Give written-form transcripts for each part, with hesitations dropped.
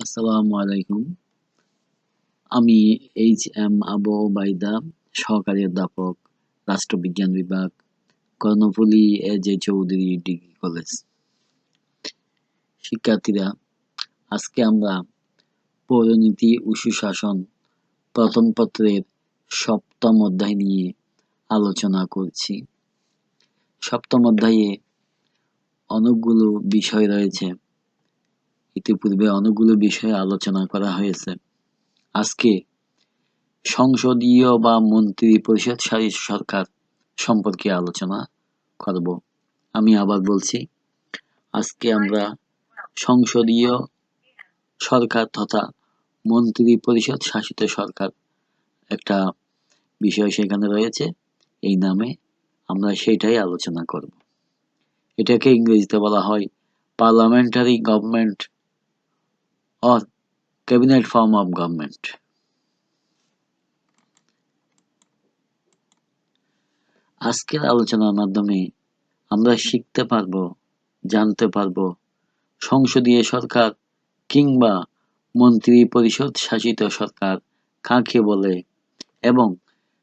আসসালামু আলাইকুম। আমি এইচ.এম. আবু ওবায়দা, সহকারী অধ্যাপক, রাষ্ট্রবিজ্ঞান বিভাগ, কর্ণফুলী এ.জে চৌধুরী ডিগ্রি কলেজ। শিক্ষার্থীরা, আজকে আমরা পৌরনীতি ও সুশাসন প্রথম পত্রের ৭ম অধ্যায় নিয়ে আলোচনা করছি। ৭ম অধ্যায়ে অনেকগুলো বিষয় রয়েছে। ইতিপূর্বে অনেকগুলো বিষয়ে আলোচনা করা হয়েছে। আজকে সংসদীয় বা মন্ত্রী পরিষদ সরকার সম্পর্কে আলোচনা করব। আমি আবার বলছি, আজকে আমরা সংসদীয় সরকার তথা মন্ত্রী পরিষদ শাসিত সরকার একটা বিষয় সেখানে রয়েছে, এই নামে আমরা সেটাই আলোচনা করব। এটাকে ইংরেজিতে বলা হয় parliamentary government or cabinet form of government. আজকের আলোচনার মাধ্যমে আমরা শিখতে পারবো, জানতে পারবো সংসদীয় সরকার কিংবা মন্ত্রী পরিষদ শাসিত সরকার কাকে বলে এবং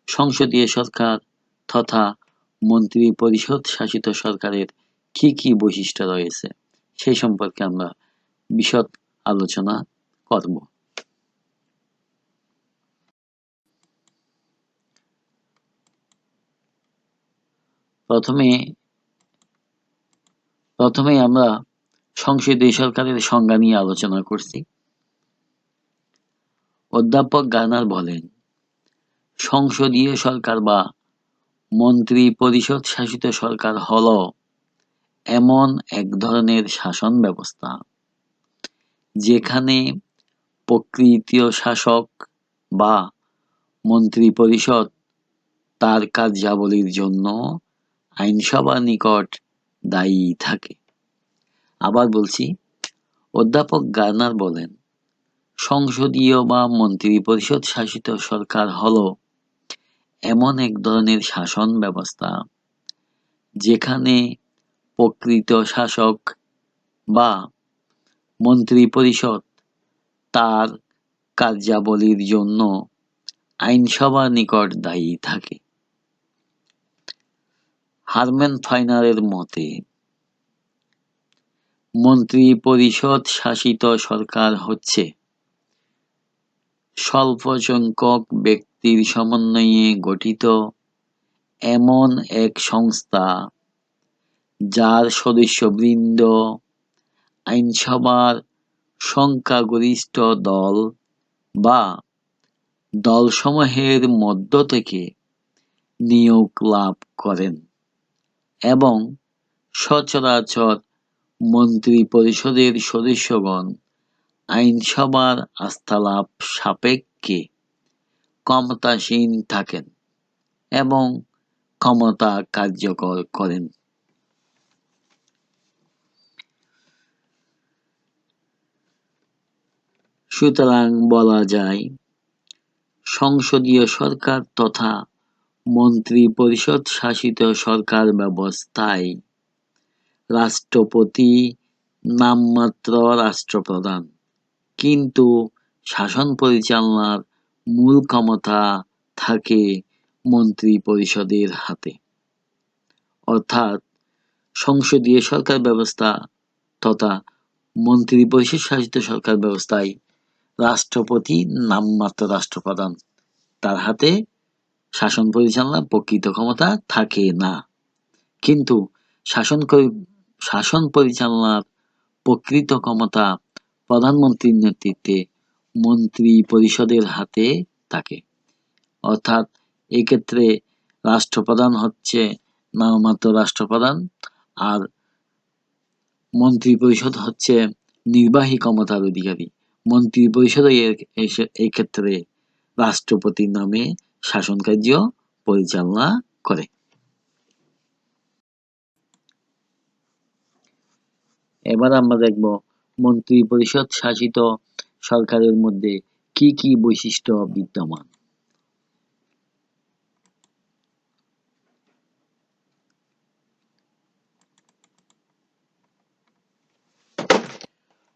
সংসদীয় সরকার তথা মন্ত্রী পরিষদ শাসিত সরকারের কি কি বৈশিষ্ট্য রয়েছে সেই সম্পর্কে আমরা বিশদ আলোচনা করব। প্রথমে আমরা সংসদীয় সরকারের সংজ্ঞা নিয়ে আলোচনা করছি। অধ্যাপক গার্নার বলেন, সংসদীয় সরকার বা মন্ত্রী পরিষদ শাসিত সরকার হল এমন এক ধরনের শাসন ব্যবস্থা যেখানে প্রকৃত শাসক বা মন্ত্রী পরিষদ তার কার্যাবলীর জন্য আইনসভার নিকট দায়ী থাকে। আবার বলছি, অধ্যাপক গার্নার বলেন, সংসদীয় বা মন্ত্রী পরিষদ শাসিত সরকার হল এমন এক ধরনের শাসন ব্যবস্থা যেখানে প্রকৃত শাসক বা মন্ত্রী পরিষদ তার কার্যাবলীর জন্য আইনসভার নিকট দায়ী থাকে। হারম্যান ফাইনারের মতে, মন্ত্রী পরিষদ শাসিত সরকার হচ্ছে স্বল্প সংখ্যক ব্যক্তির সমন্বয়ে গঠিত এমন এক সংস্থা যার সদস্যবৃন্দ আইনসভার সংখ্যাগরিষ্ঠ দল বা দলসমূহের মধ্য থেকে নিয়োগ লাভ করেন এবং সচরাচর মন্ত্রী পরিষদের সদস্যগণ আইনসভার আস্থালাভ সাপেক্ষে ক্ষমতাসীন থাকেন এবং ক্ষমতা কার্যকর করেন। সুতরাং বলা যায়, সংসদীয় সরকার তথা মন্ত্রী পরিষদ শাসিত সরকার ব্যবস্থায় রাষ্ট্রপতি নামমাত্র রাষ্ট্রপ্রধান, কিন্তু শাসন পরিচালনার মূল ক্ষমতা থাকে মন্ত্রী পরিষদের হাতে। অর্থাৎ সংসদীয় সরকার ব্যবস্থা তথা মন্ত্রী পরিষদ শাসিত সরকার ব্যবস্থায় রাষ্ট্রপতি নামমাত্র রাষ্ট্রপ্রধান, তার হাতে শাসন পরিচালনার প্রকৃত ক্ষমতা থাকে না, কিন্তু শাসন পরিচালনার প্রকৃত ক্ষমতা প্রধানমন্ত্রীর নেতৃত্বে মন্ত্রী পরিষদের হাতে থাকে। অর্থাৎ এক্ষেত্রে রাষ্ট্রপ্রধান হচ্ছে নামমাত্র রাষ্ট্রপ্রধান আর মন্ত্রী পরিষদ হচ্ছে নির্বাহী ক্ষমতার অধিকারী। মন্ত্রী পরিষদ এই ক্ষেত্রে রাষ্ট্রপতির নামে শাসন কার্য পরিচালনা করে। এবার আমরা দেখব মন্ত্রী পরিষদ শাসিত সরকারের মধ্যে কি কি বৈশিষ্ট্য বিদ্যমান।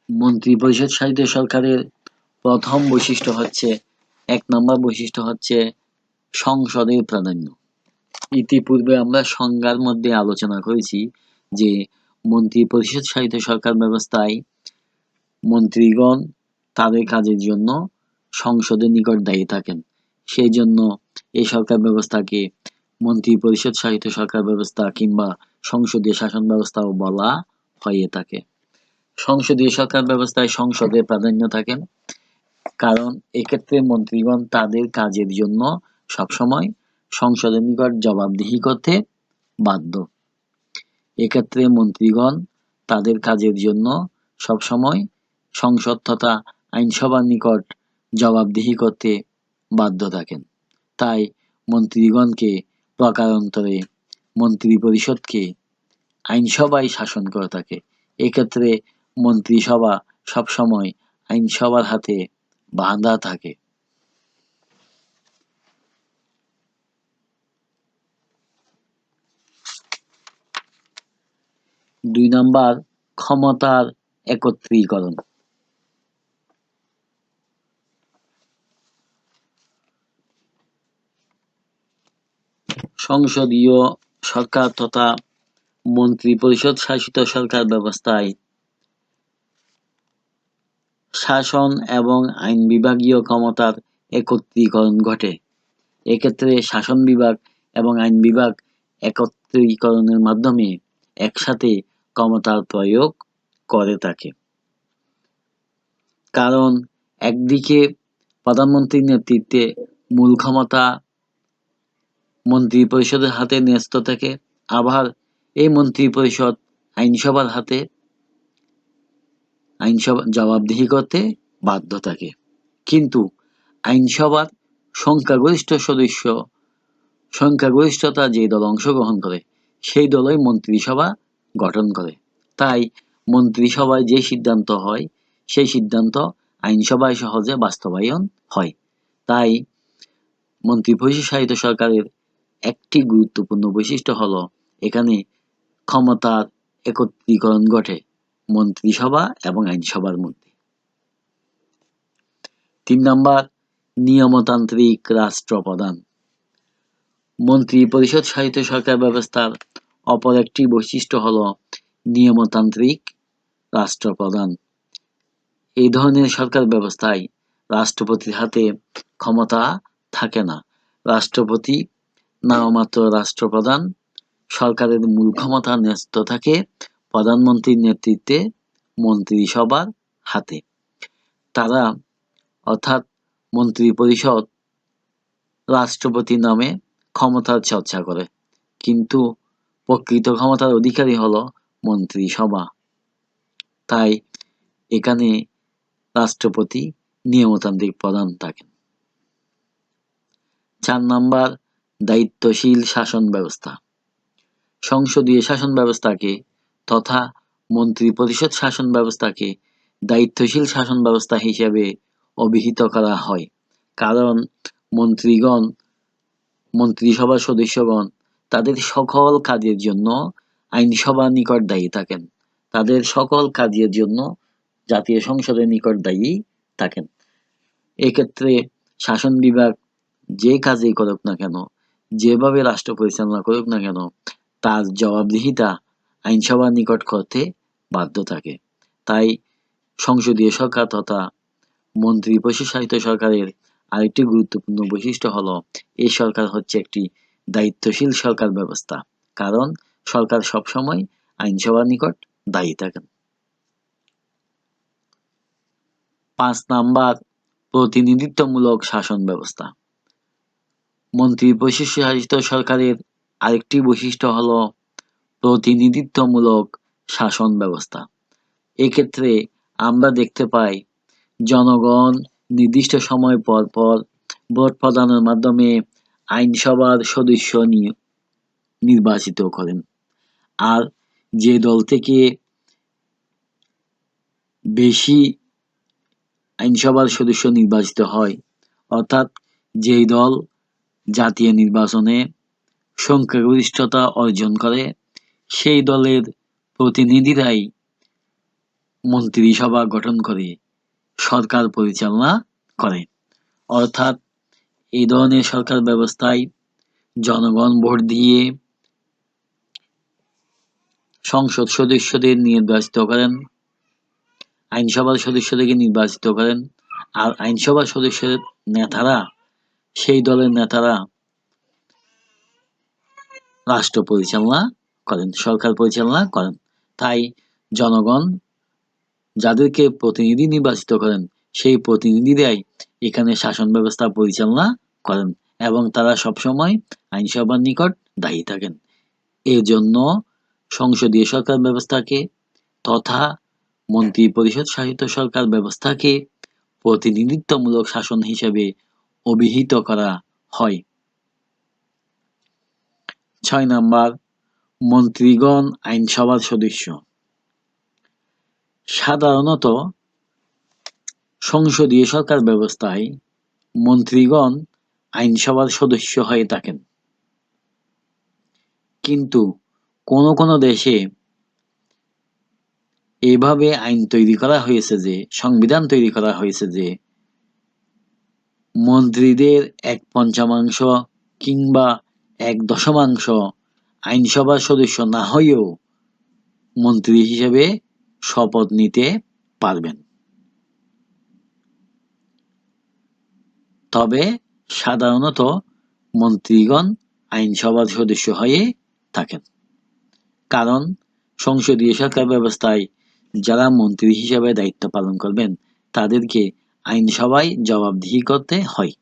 মন্ত্রিপরিষদ শাসিত সরকারের প্রথম বৈশিষ্ট্য হচ্ছে, ১ নম্বর বৈশিষ্ট্য হচ্ছে সংসদের প্রাধান্য। ইতিপূর্বে আমরা সংজ্ঞার মধ্যে আলোচনা করেছি যে মন্ত্রিপরিষদ শাসিত সরকার ব্যবস্থায় মন্ত্রীগণ তাদের কাজের জন্য সংসদের নিকট দায়ী থাকেন। সেই জন্য এই সরকার ব্যবস্থাকে মন্ত্রিপরিষদ শাসিত সরকার ব্যবস্থা কিংবা সংসদীয় শাসন ব্যবস্থাও বলা হয়ে থাকে। সংসদীয় সরকার ব্যবস্থায় সংসদের প্রাধান্য থাকেন, কারণ এক্ষেত্রে মন্ত্রীগণ তাদের কাজের জন্য সবসময় সংসদের নিকট জবাবদিহি করতে বাধ্য। এক্ষেত্রে মন্ত্রীগণ তাদের কাজের জন্য সবসময় সংসদ তথা আইনসভার নিকট জবাবদিহি করতে বাধ্য থাকেন। তাই মন্ত্রীগণকে প্রকারান্তরে মন্ত্রিপরিষদকে আইনসভাই শাসন করে থাকে। এক্ষেত্রে মন্ত্রিসভা সবসময় আইনসভার হাতে বাঁধা থাকে। ২ নাম্বার ক্ষমতার একত্রীকরণ। সংসদীয় সরকার তথা মন্ত্রিপরিষদ শাসিত সরকার ব্যবস্থায় শাসন এবং আইন বিভাগীয় ক্ষমতার একত্রীকরণ ঘটে। এক্ষেত্রে শাসন বিভাগ এবং আইন বিভাগ একত্রীকরণের মাধ্যমে একসাথে ক্ষমতার প্রয়োগ করে থাকে। কারণ একদিকে প্রধানমন্ত্রীর নেতৃত্বে মূল ক্ষমতা মন্ত্রিপরিষদের হাতে ন্যস্ত থাকে, আবার এই মন্ত্রিপরিষদ আইনসভার হাতে আইনসভা জবাবদিহি করতে বাধ্য থাকে। কিন্তু আইনসভার সংখ্যাগরিষ্ঠতা যে দল অংশগ্রহণ করে সেই দলই মন্ত্রিসভা গঠন করে। তাই মন্ত্রিসভায় যে সিদ্ধান্ত হয় সেই সিদ্ধান্ত আইনসভায় সহজে বাস্তবায়ন হয়। তাই মন্ত্রিপরিষদ শাসিত সরকারের একটি গুরুত্বপূর্ণ বৈশিষ্ট্য হলো এখানে ক্ষমতার একত্রীকরণ ঘটে মন্ত্রিসভা এবং আইনসভার মধ্যে। ৩ নাম্বার নিয়মতান্ত্রিক রাষ্ট্রপ্রধান। মন্ত্রিপরিষদ শাসিত সরকার ব্যবস্থার অপর একটি বৈশিষ্ট্য হলো নিয়মতান্ত্রিক রাষ্ট্রপ্রধান। এই ধরনের সরকার ব্যবস্থায় রাষ্ট্রপতির হাতে ক্ষমতা থাকে না। রাষ্ট্রপতি নামমাত্র রাষ্ট্রপ্রধান। সরকারের মূল ক্ষমতা ন্যস্ত থাকে প্রধানমন্ত্রীর নেতৃত্বে মন্ত্রিসভার হাতে। তারা অর্থাৎ মন্ত্রিপরিষদ রাষ্ট্রপতির নামে ক্ষমতার চর্চা করে, কিন্তু প্রকৃত ক্ষমতার অধিকারী হলো মন্ত্রিসভা। তাই এখানে রাষ্ট্রপতি নিয়মতান্ত্রিক প্রধান থাকেন। ৪ নাম্বার দায়িত্বশীল শাসন ব্যবস্থা। সংসদীয় শাসন ব্যবস্থাকে তথা মন্ত্রিপরিষদ শাসন ব্যবস্থাকে দায়িত্বশীল শাসন ব্যবস্থা হিসেবে অভিহিত করা হয়, কারণ মন্ত্রিসভার সদস্যগণ তাদের সকল কাজের জন্য আইনসভার নিকট দায়ী থাকেন। তাদের সকল কাজের জন্য জাতীয় সংসদের নিকট দায়ী থাকেন। এক্ষেত্রে শাসন বিভাগ যে কাজই করুক না কেন, যেভাবে রাষ্ট্র পরিচালনা করুক না কেন, তার জবাবদিহিতা আইনসভার নিকট করতে বাধ্য থাকে। তাই সংসদীয় সরকার তথা মন্ত্রিপরিষদ শাসিত সরকারের আরেকটি গুরুত্বপূর্ণ বৈশিষ্ট্য হলো এই সরকার হচ্ছে একটি দায়িত্বশীল সরকার ব্যবস্থা, কারণ সরকার সবসময় আইনসভার নিকট দায়ী থাকেন। ৫ নাম্বার প্রতিনিধিত্বমূলক শাসন ব্যবস্থা। মন্ত্রিপরিষদ শাসিত সরকারের আরেকটি বৈশিষ্ট্য হলো প্রতিনিধিত্বমূলক শাসন ব্যবস্থা। এক্ষেত্রে আমরা দেখতে পাই জনগণ নির্দিষ্ট সময় পর পর ভোট প্রদানের মাধ্যমে আইনসভার সদস্য নির্বাচিত করেন, আর যে দল থেকে বেশি আইনসভার সদস্য নির্বাচিত হয়, অর্থাৎ যেই দল জাতীয় নির্বাচনে সংখ্যাগরিষ্ঠতা অর্জন করে সেই দলের প্রতিনিধিরাই মন্ত্রিসভা গঠন করে সরকার পরিচালনা করে। অর্থাৎ এই ধরনের সরকার ব্যবস্থায় জনগণ ভোট দিয়ে সংসদ সদস্যদের নির্বাচিত করেন, আইনসভার সদস্যদেরকে নির্বাচিত করেন, আর আইনসভার সদস্যদের নেতারা, সেই দলের নেতারা রাষ্ট্র পরিচালনা করেন, সরকার পরিচালনা করেন। তাই জনগণ যাদেরকে প্রতিনিধি নির্বাচিত করেন, সেই প্রতিনিধিরাই এখানে শাসন ব্যবস্থা পরিচালনা করেন এবং তারা সবসময় আইনসভার নিকট দায়ী থাকেন। এজন্য সংসদীয় সরকার ব্যবস্থাকে তথা মন্ত্রী পরিষদ শাসিত সরকার ব্যবস্থাকে প্রতিনিধিত্বমূলক শাসন হিসেবে অভিহিত করা হয়। ৬ নাম্বার, মন্ত্রীগণ আইনসভার সদস্য। সাধারণত সংসদীয় সরকার ব্যবস্থায় মন্ত্রীগণ আইনসভার সদস্য হয়ে থাকেন, কিন্তু কোনো কোনো দেশে এভাবে আইন তৈরি করা হয়েছে যে, সংবিধান তৈরি করা হয়েছে যে, মন্ত্রীদের ১/৫ কিংবা ১/১০ আইনসভার সদস্য না হয়েও মন্ত্রী হিসেবে শপথ নিতে পারবেন। তবে সাধারণত মন্ত্রীগণ আইনসভার সদস্য হয়ে থাকেন, কারণ সংসদীয় সরকার ব্যবস্থায় যারা মন্ত্রী হিসেবে দায়িত্ব পালন করবেন তাদেরকে আইনসভায় জবাবদিহি করতে হয়।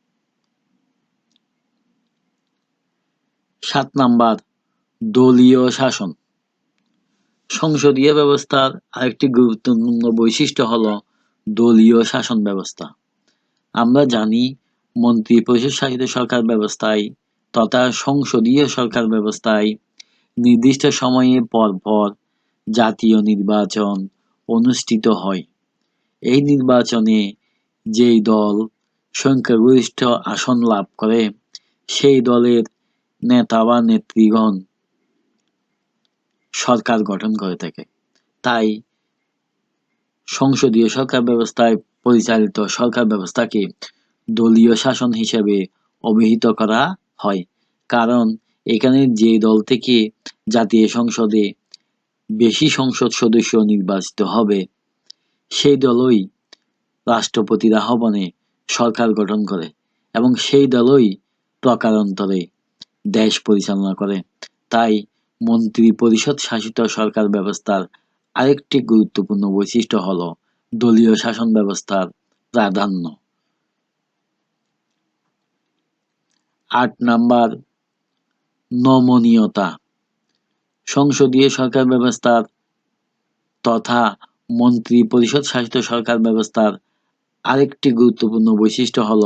৭ নাম্বার, দলীয় শাসন। সংসদীয় ব্যবস্থার আরেকটি গুরুত্বপূর্ণ বৈশিষ্ট্য হল দলীয় শাসন ব্যবস্থা। আমরা জানি মন্ত্রী পরিষদ শাসিত সরকার ব্যবস্থায় তথা সংসদীয় সরকার ব্যবস্থায় নির্দিষ্ট সময়ে পর পর জাতীয় নির্বাচন অনুষ্ঠিত হয়। এই নির্বাচনে যেই দল সংখ্যাগরিষ্ঠ আসন লাভ করে সেই দলের নেতা বা নেত্রীগণ সরকার গঠন করে থাকে। তাই সংসদীয় সরকার ব্যবস্থায় পরিচালিত সরকার ব্যবস্থাকে দলীয় শাসন হিসেবে অভিহিত করা হয়, কারণ এখানে যে দল থেকে জাতীয় সংসদে বেশি সংসদ সদস্য নির্বাচিত হবে সেই দলই রাষ্ট্রপতির আহ্বানে সরকার গঠন করে এবং সেই দলই প্রকারান্তরে দেশ পরিচালনা করে। তাই মন্ত্রী পরিষদ শাসিত সরকার ব্যবস্থার আরেকটি গুরুত্বপূর্ণ বৈশিষ্ট্য হল দলীয় শাসন ব্যবস্থার প্রাধান্য। ৮ নাম্বার, নমনীয়তা। সংসদীয় সরকার ব্যবস্থার তথা মন্ত্রী পরিষদ শাসিত সরকার ব্যবস্থার আরেকটি গুরুত্বপূর্ণ বৈশিষ্ট্য হল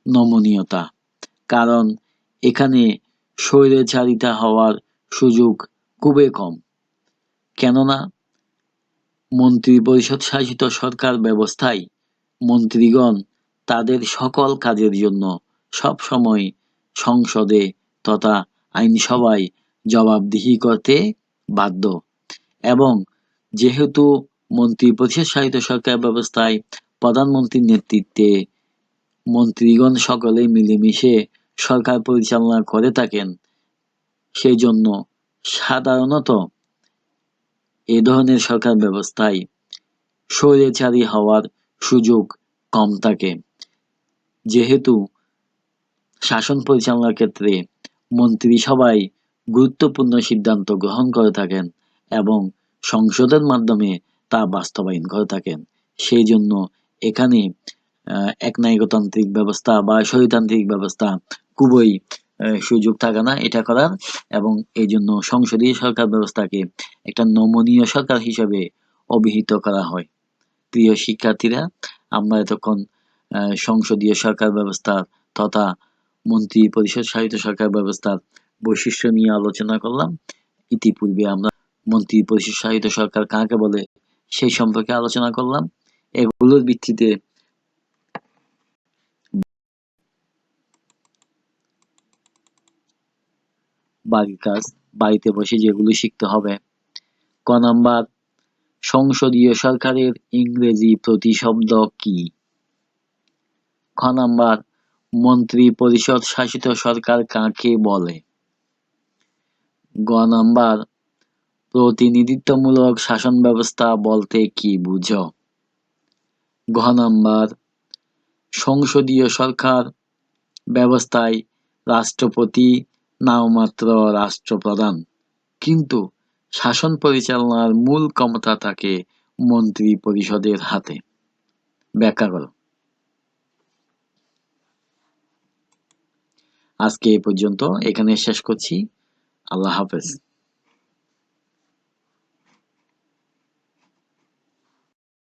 নমনীয়তা, কারণ এখানে স্বৈরাচারিতা হওয়ার সুযোগ খুবই কম। কেননা মন্ত্রী পরিষদ শাসিত সরকার ব্যবস্থায় মন্ত্রীগণ তাদের সকল কাজের জন্য সব সময় সংসদে তথা আইনসভায় জবাবদিহি করতে বাধ্য, এবং যেহেতু মন্ত্রী পরিষদ শাসিত সরকার ব্যবস্থায় প্রধানমন্ত্রীর নেতৃত্বে মন্ত্রীগণ সকলে মিলেমিশে সরকার পরিচালনা করে থাকেন, সেই জন্য সাধারণত এ ধরনের সরকার ব্যবস্থায় স্বৈরাচারী হওয়ার সুযোগ কম থাকে। যেহেতু শাসন পরিচালনার ক্ষেত্রে মন্ত্রিসভায় গুরুত্বপূর্ণ সিদ্ধান্ত গ্রহণ করে থাকেন এবং সংসদের মাধ্যমে তা বাস্তবায়ন করে থাকেন, সেই জন্য এখানে একনায়কতান্ত্রিক ব্যবস্থা বা স্বৈরতান্ত্রিক ব্যবস্থা খুবই সুযোগ থাকে না এটা করার, এবং এই জন্য সংসদীয় সরকার ব্যবস্থাকে একটা নমনীয় সরকার হিসেবে অভিহিত করা হয়। প্রিয় শিক্ষার্থীরা, আমরা এতক্ষণ সংসদীয় সরকার ব্যবস্থা তথা মন্ত্রী পরিষদ শাসিত সরকার ব্যবস্থার বৈশিষ্ট্য নিয়ে আলোচনা করলাম। ইতিপূর্বে আমরা মন্ত্রী পরিষদ শাসিত সরকার কাকে বলে সেই সম্পর্কে আলোচনা করলাম। এগুলোর ভিত্তিতে বাড়ির কাজ বাড়িতে বসে যেগুলো শিখতে হবে। ক নাম্বার, সংসদীয় সরকারের ইংরেজি প্রতিশব্দ কি? খ নাম্বার, মন্ত্রী পরিষদ শাসিত সরকার কাকে বলে? গ নাম্বার, প্রতিনিধিত্বমূলক শাসন ব্যবস্থা বলতে কি বুঝো? ঘ নাম্বার, সংসদীয় সরকার ব্যবস্থায় রাষ্ট্রপতি নামমাত্র রাষ্ট্রপ্রধান, কিন্তু শাসন পরিচালনার মূল ক্ষমতা থাকে মন্ত্রী পরিষদের হাতে। ব্যাখ্যা করো। আজকে এ পর্যন্ত, এখানে শেষ করছি। আল্লাহ হাফেজ।